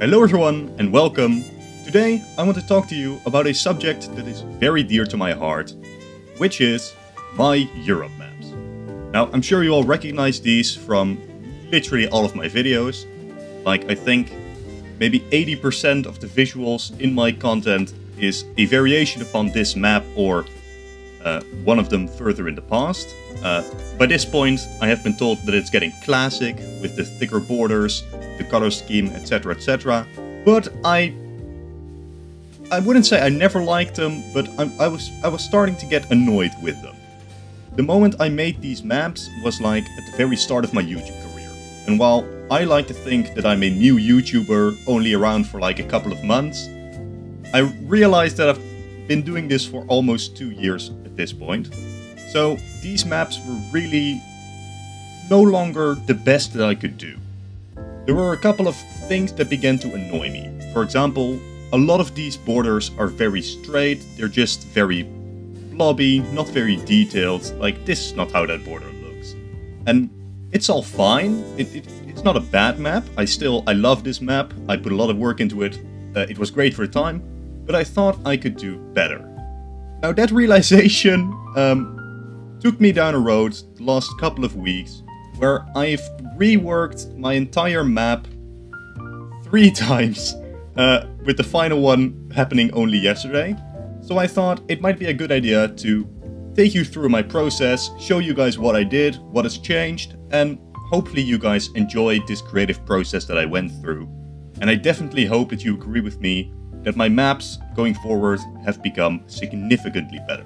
Hello everyone and welcome. Today I want to talk to you about a subject that is very dear to my heart, which is my Europe maps. Now I'm sure you all recognize these from literally all of my videos. Like I think maybe 80% of the visuals in my content is a variation upon this map or one of them further in the past. By this point I have been told that it's getting classic with the thicker borders, the color scheme, etc, etc. But I wouldn't say I never liked them, but I was starting to get annoyed with them. The moment I made these maps was like at the very start of my YouTube career. And while I like to think that I'm a new YouTuber only around for like a couple of months, I realized that I've been doing this for almost 2 years at this point. So these maps were really no longer the best that I could do. There were a couple of things that began to annoy me. For example, a lot of these borders are very straight, they're just very blobby, not very detailed, like this is not how that border looks. And it's all fine, it's not a bad map, I love this map, I put a lot of work into it, it was great for the time, but I thought I could do better. Now that realization took me down a road the last couple of weeks, where I've reworked my entire map 3 times, with the final one happening only yesterday. So I thought it might be a good idea to take you through my process, show you guys what I did, what has changed, and hopefully you guys enjoyed this creative process that I went through. And I definitely hope that you agree with me that my maps going forward have become significantly better.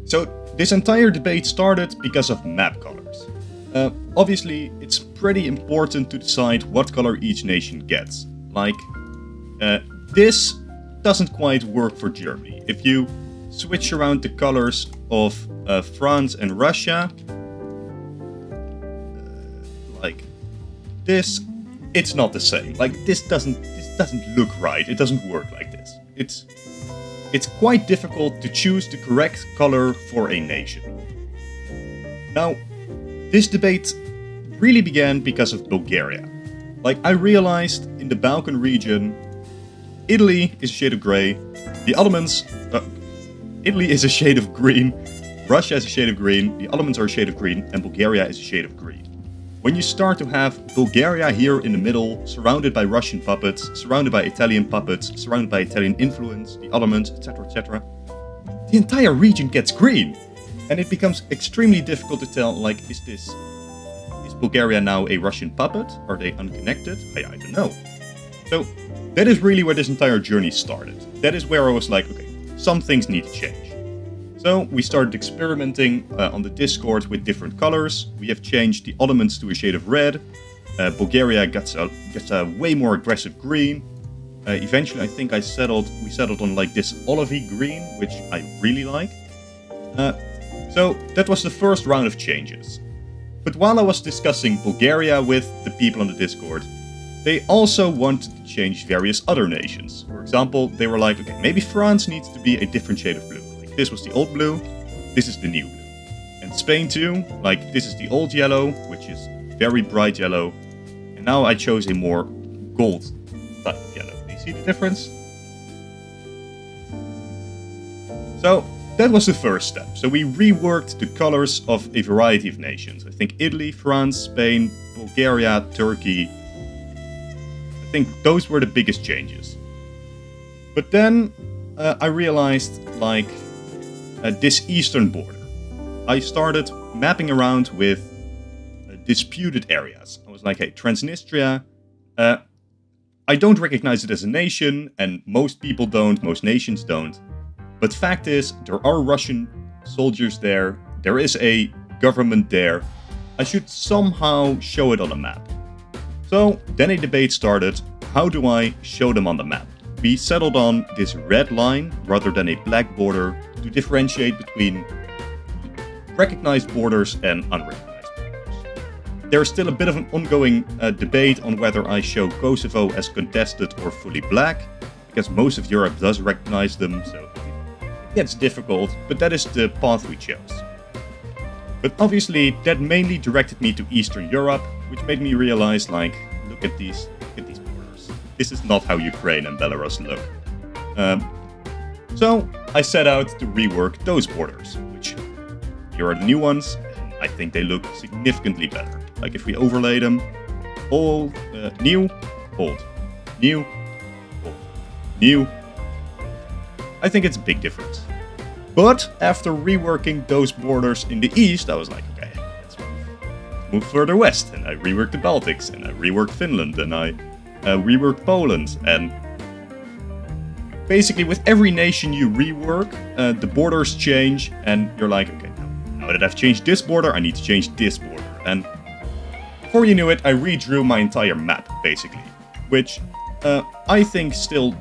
So this entire debate started because of map colors. Obviously, it's pretty important to decide what color each nation gets. Like, this doesn't quite work for Germany. If you switch around the colors of France and Russia, like this, it's not the same. Like this doesn't look right. It doesn't work like this. It's quite difficult to choose the correct color for a nation. Now, this debate really began because of Bulgaria. Like, I realized in the Balkan region, Italy is a shade of grey, the Ottomans... Italy is a shade of green, Russia is a shade of green, the Ottomans are a shade of green, and Bulgaria is a shade of green. When you start to have Bulgaria here in the middle, surrounded by Russian puppets, surrounded by Italian puppets, surrounded by Italian influence, the Ottomans, etc, etc, the entire region gets green! And it becomes extremely difficult to tell, like, is Bulgaria now a Russian puppet? Are they unconnected? I don't know. So that is really where this entire journey started. That is where I was like, okay, some things need to change. So we started experimenting on the Discord with different colors. We have changed the Ottomans to a shade of red. Bulgaria gets a way more aggressive green. Eventually I think we settled on like this olivey green, which I really like. So that was the first round of changes. But while I was discussing Bulgaria with the people on the Discord, they also wanted to change various other nations. For example, they were like, okay, maybe France needs to be a different shade of blue. Like this was the old blue, this is the new blue. And Spain too, like this is the old yellow, which is very bright yellow. And now I chose a more gold type of yellow. Do you see the difference? So that was the first step. So we reworked the colors of a variety of nations. I think Italy, France, Spain, Bulgaria, Turkey. I think those were the biggest changes. But then I realized, like, this eastern border. I started mapping around with disputed areas. I was like, hey, Transnistria, I don't recognize it as a nation, and most people don't, most nations don't. But fact is, there are Russian soldiers there, there is a government there. I should somehow show it on a map. So then a debate started, how do I show them on the map? We settled on this red line rather than a black border to differentiate between recognized borders and unrecognized borders. There's still a bit of an ongoing debate on whether I show Kosovo as contested or fully black, because most of Europe does recognize them, so it gets difficult, but that is the path we chose. But obviously that mainly directed me to Eastern Europe, which made me realize, like, look at these borders. borders. This is not how Ukraine and Belarus look. So I set out to rework those borders, which here are the new ones, and I think they look significantly better. Like if we overlay them, old, new, old, new, old, new. I think it's a big difference. But after reworking those borders in the east, I was like, okay, let's move further west. And I reworked the Baltics, and I reworked Finland, and I reworked Poland, and basically, with every nation you rework, the borders change, and you're like, okay, now that I've changed this border, I need to change this border. And before you knew it, I redrew my entire map, basically. Which I think still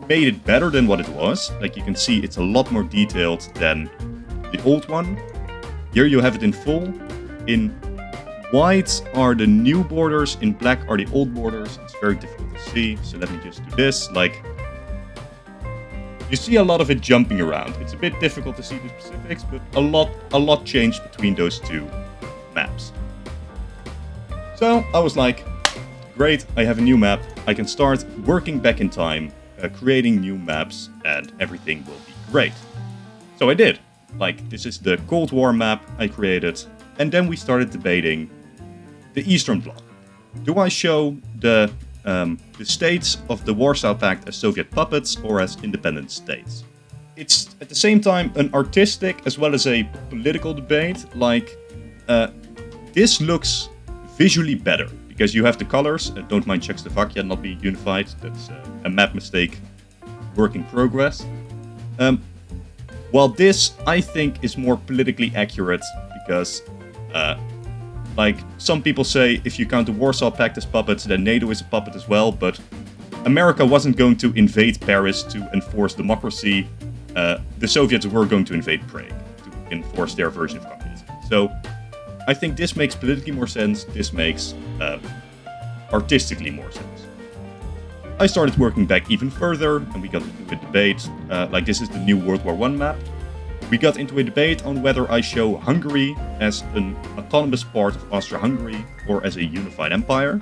made it better than what it was. Like you can see, it's a lot more detailed than the old one. Here you have it in full. In white are the new borders, in black are the old borders. It's very difficult to see, so let me just do this. Like, you see a lot of it jumping around. It's a bit difficult to see the specifics, but a lot changed between those two maps. So I was like, great, I have a new map. I can start working back in time, creating new maps, and everything will be great. So I did. Like, this is the Cold War map I created. And then we started debating the Eastern Bloc. Do I show the states of the Warsaw Pact as Soviet puppets or as independent states? It's at the same time an artistic as well as a political debate. Like, this looks visually better because you have the colors. Don't mind Czechoslovakia not being unified. That's a map mistake, work in progress. While this, I think, is more politically accurate because like, some people say if you count the Warsaw Pact as puppets, then NATO is a puppet as well, but America wasn't going to invade Paris to enforce democracy. The Soviets were going to invade Prague to enforce their version of communism. So I think this makes politically more sense, this makes artistically more sense. I started working back even further, and we got into a debate. Like, this is the new World War I map. We got into a debate on whether I show Hungary as an autonomous part of Austria-Hungary or as a unified empire.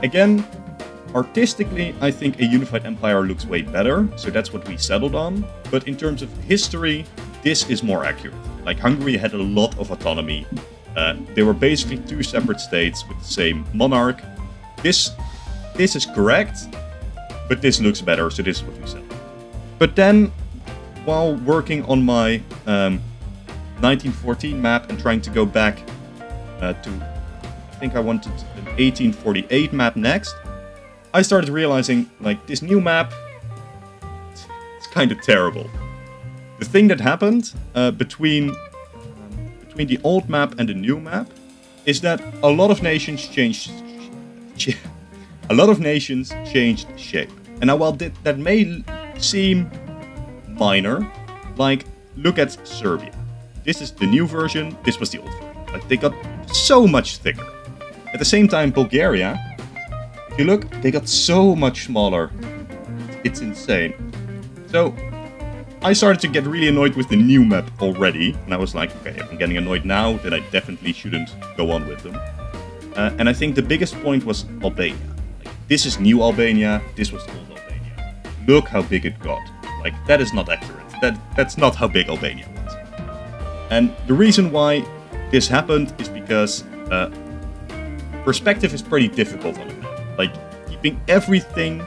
Again, artistically, I think a unified empire looks way better, so that's what we settled on. But in terms of history, this is more accurate. Like, Hungary had a lot of autonomy. They were basically two separate states with the same monarch. This is correct, but this looks better, so this is what we settled on. But then, while working on my 1914 map and trying to go back to, I think I wanted an 1848 map next, I started realizing, like, this new map, it's kind of terrible. The thing that happened between the old map and the new map is that a lot of nations changed shape. And now, while that may seem minor, like, look at Serbia. This is the new version, this was the old version. Like, they got so much thicker. At the same time, Bulgaria, if you look, they got so much smaller. It's insane. So I started to get really annoyed with the new map already, and I was like, okay, if I'm getting annoyed now, then I definitely shouldn't go on with them. And I think the biggest point was Albania. Like, this is new Albania, this was old Albania. Look how big it got. Like, that is not accurate. That's not how big Albania was. And the reason why this happened is because perspective is pretty difficult on a map. Like, keeping everything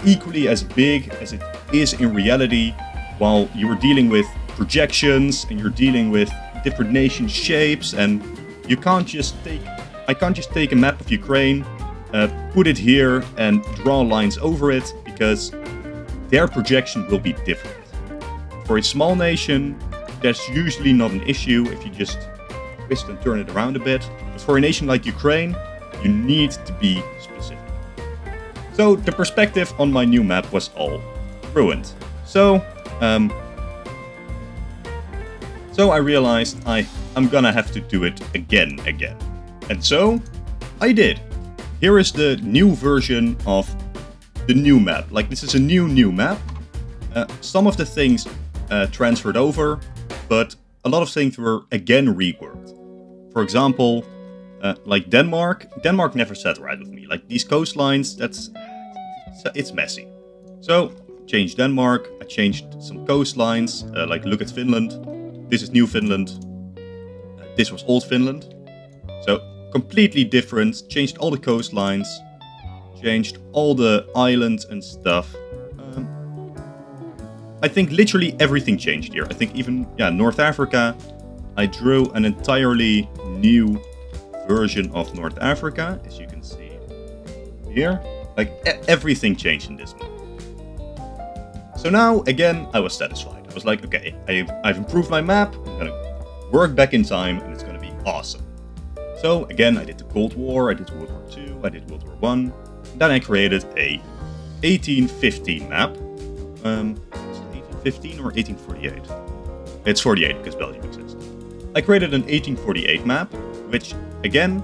equally as big as it is in reality, while you were dealing with projections and you're dealing with different nation shapes, and you can't just take... I can't just take a map of Ukraine, put it here and draw lines over it, because their projection will be different. For a small nation, that's usually not an issue if you just twist and turn it around a bit. But for a nation like Ukraine, you need to be specific. So the perspective on my new map was all ruined. So I realized I'm gonna have to do it again. And so I did. Here is the new version of the new map. Like, this is a new map. Some of the things transferred over, but a lot of things were again reworked. For example, Like Denmark. Denmark never sat right with me. Like these coastlines, it's messy. So, changed Denmark. I changed some coastlines. Like look at Finland. This is New Finland. This was Old Finland. So, completely different. Changed all the coastlines. Changed all the islands and stuff. I think literally everything changed here. I think even, yeah, North Africa. I drew an entirely new version of North Africa, as you can see here. Like, everything changed in this map. So now, again, I was satisfied. I was like, okay, I've improved my map. I'm gonna work back in time, and it's gonna be awesome. So, again, I did the Cold War, I did World War II, I did World War I. Then I created a 1815 map. Is it 1815 or 1848? It's 48 because Belgium exists. I created an 1848 map, which, again,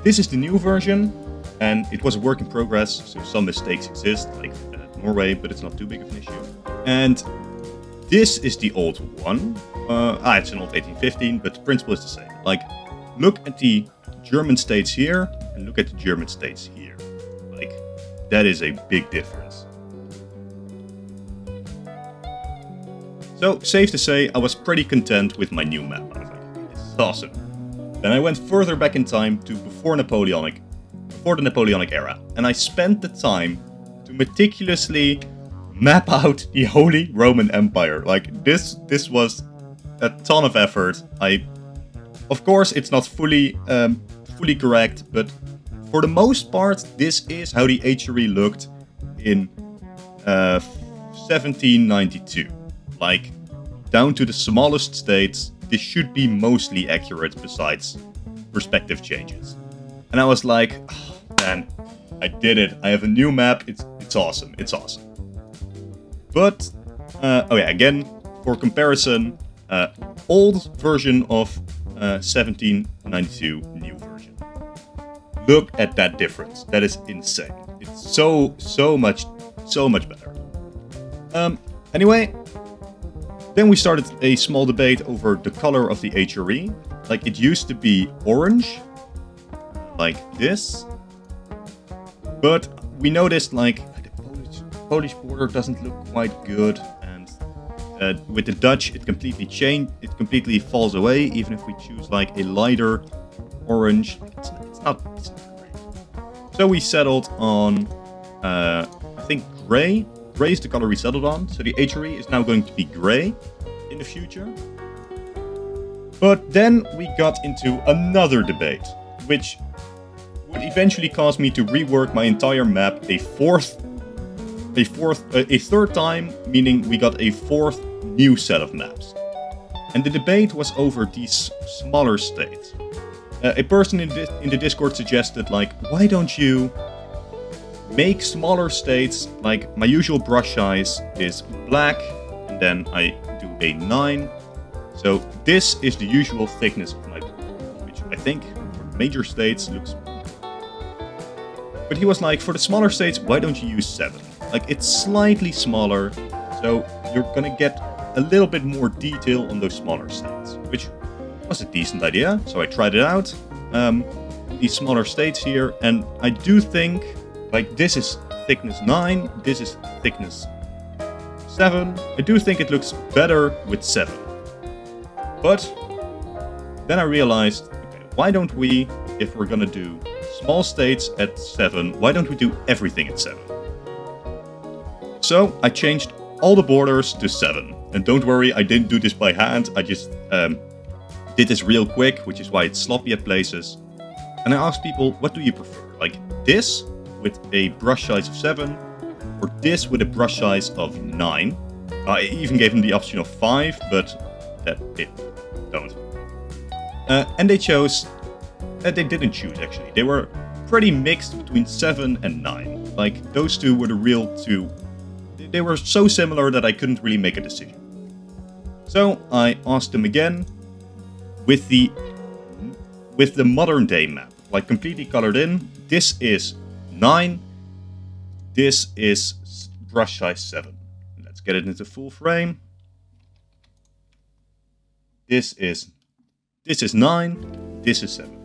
this is the new version, and it was a work in progress, so some mistakes exist, like Norway, but it's not too big of an issue. And this is the old one. It's an old 1815, but the principle is the same. Like, look at the German states here, and look at the German states here. Like, that is a big difference. So, safe to say, I was pretty content with my new map. I was like, this is awesome. Then I went further back in time to before the Napoleonic era, and I spent the time to meticulously map out the Holy Roman Empire. Like, this was a ton of effort. Of course, it's not fully correct, but for the most part, this is how the HRE looked in 1792. Like, down to the smallest states, this should be mostly accurate besides perspective changes. And I was like, oh, man, I did it. I have a new map. It's awesome. It's awesome. But, oh yeah, again, for comparison, old version of 1792, new version. Look at that difference. That is insane. It's so much better. Anyway, then we started a small debate over the color of the HRE. Like, it used to be orange, like this. But we noticed, like, the Polish border doesn't look quite good, and with the Dutch, it completely changed. It completely falls away, even if we choose like a lighter orange. It's not great. So we settled on, I think, gray. Gray is the color we settled on. So the HRE is now going to be gray in the future. But then we got into another debate, which would eventually cause me to rework my entire map a third time, meaning we got a fourth new set of maps. And the debate was over these smaller states. A person in the Discord suggested, like, why don't you make smaller states? Like, my usual brush size is black, and then I do a 9. So this is the usual thickness of my board, which I think for major states looks... But he was like, for the smaller states, why don't you use 7? Like, it's slightly smaller, so you're gonna get a little bit more detail on those smaller states, which was a decent idea, so I tried it out. These smaller states here, and I do think, like, this is thickness 9, this is thickness 7. I do think it looks better with 7. But then I realized, okay, why don't we, if we're gonna do small states at 7, why don't we do everything at 7? So I changed all the borders to 7. And don't worry, I didn't do this by hand, I just did this real quick, which is why it's sloppy at places. And I asked people, what do you prefer? Like this with a brush size of 7, or this with a brush size of 9? I even gave them the option of 5, but don't. And they chose... they didn't choose, actually. They were pretty mixed between 7 and 9. Like, those two were the real two. They were so similar that I couldn't really make a decision. So I asked them again with the modern day map, like completely colored in. This is 9. This is brush size 7. Let's get it into full frame. This is 9. This is 7.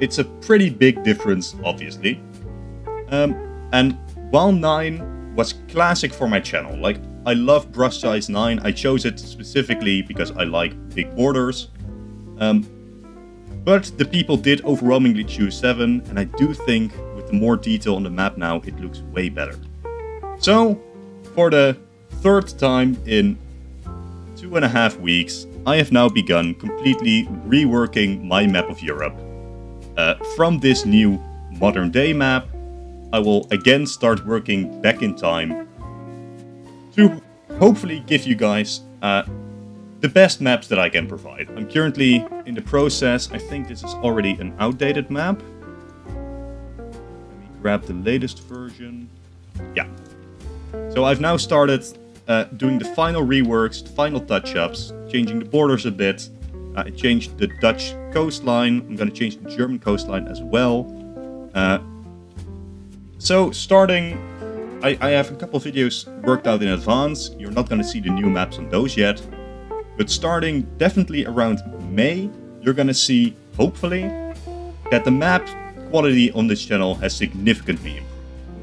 it's a pretty big difference, obviously. And while 9 was classic for my channel, like I love brush size 9, I chose it specifically because I like big borders. But the people did overwhelmingly choose 7, and I do think with the more detail on the map now, it looks way better. So, for the third time in 2.5 weeks, I have now begun completely reworking my map of Europe. From this new modern day map, I will again start working back in time to hopefully give you guys the best maps that I can provide. I'm currently in the process. I think this is already an outdated map. Let me grab the latest version. Yeah. So I've now started doing the final reworks, the final touch-ups, changing the borders a bit. I changed the Dutch coastline. I'm going to change the German coastline as well. So starting, I have a couple of videos worked out in advance. You're not going to see the new maps on those yet. But starting definitely around May, you're going to see, hopefully, that the map quality on this channel has significantly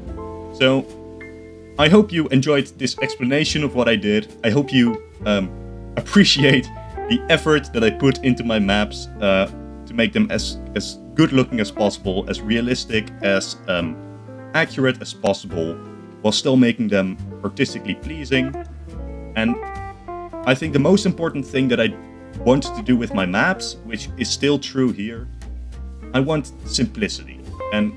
improved. So, I hope you enjoyed this explanation of what I did. I hope you appreciate the effort that I put into my maps to make them as good looking as possible, as realistic, as accurate as possible, while still making them artistically pleasing. And I think the most important thing that I want to do with my maps, which is still true here, I want simplicity. And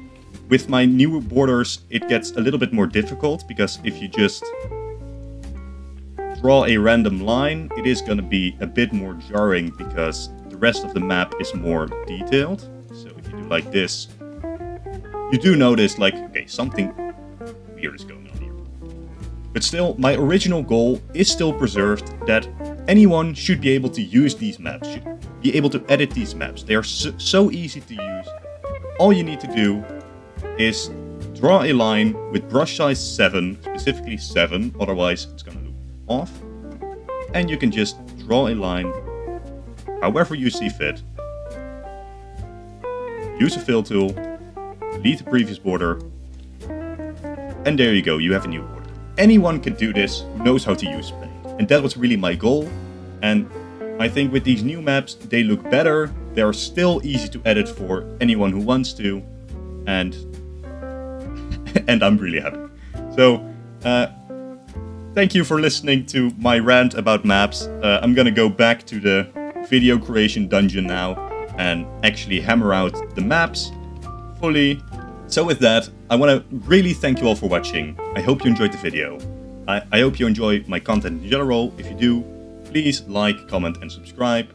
with my new borders, it gets a little bit more difficult, because if you just draw a random line, it is going to be a bit more jarring, because the rest of the map is more detailed. So if you do like this, you do notice, like, okay, something weird is going on here. But still, my original goal is still preserved, that anyone should be able to use these maps, should be able to edit these maps. They are so easy to use. All you need to do is draw a line with brush size 7, specifically 7, otherwise it's going to look off. And you can just draw a line however you see fit. Use a fill tool, delete the previous border, and there you go, you have a new border. Anyone can do this who knows how to use Paint. And that was really my goal. And I think with these new maps, they look better. They are still easy to edit for anyone who wants to. And I'm really happy. So, thank you for listening to my rant about maps. I'm gonna go back to the video creation dungeon now and actually hammer out the maps fully. So with that, I want to really thank you all for watching. I hope you enjoyed the video. I hope you enjoy my content in general. If you do, please like, comment and subscribe.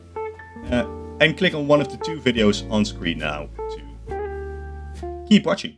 And click on one of the 2 videos on screen now to keep watching.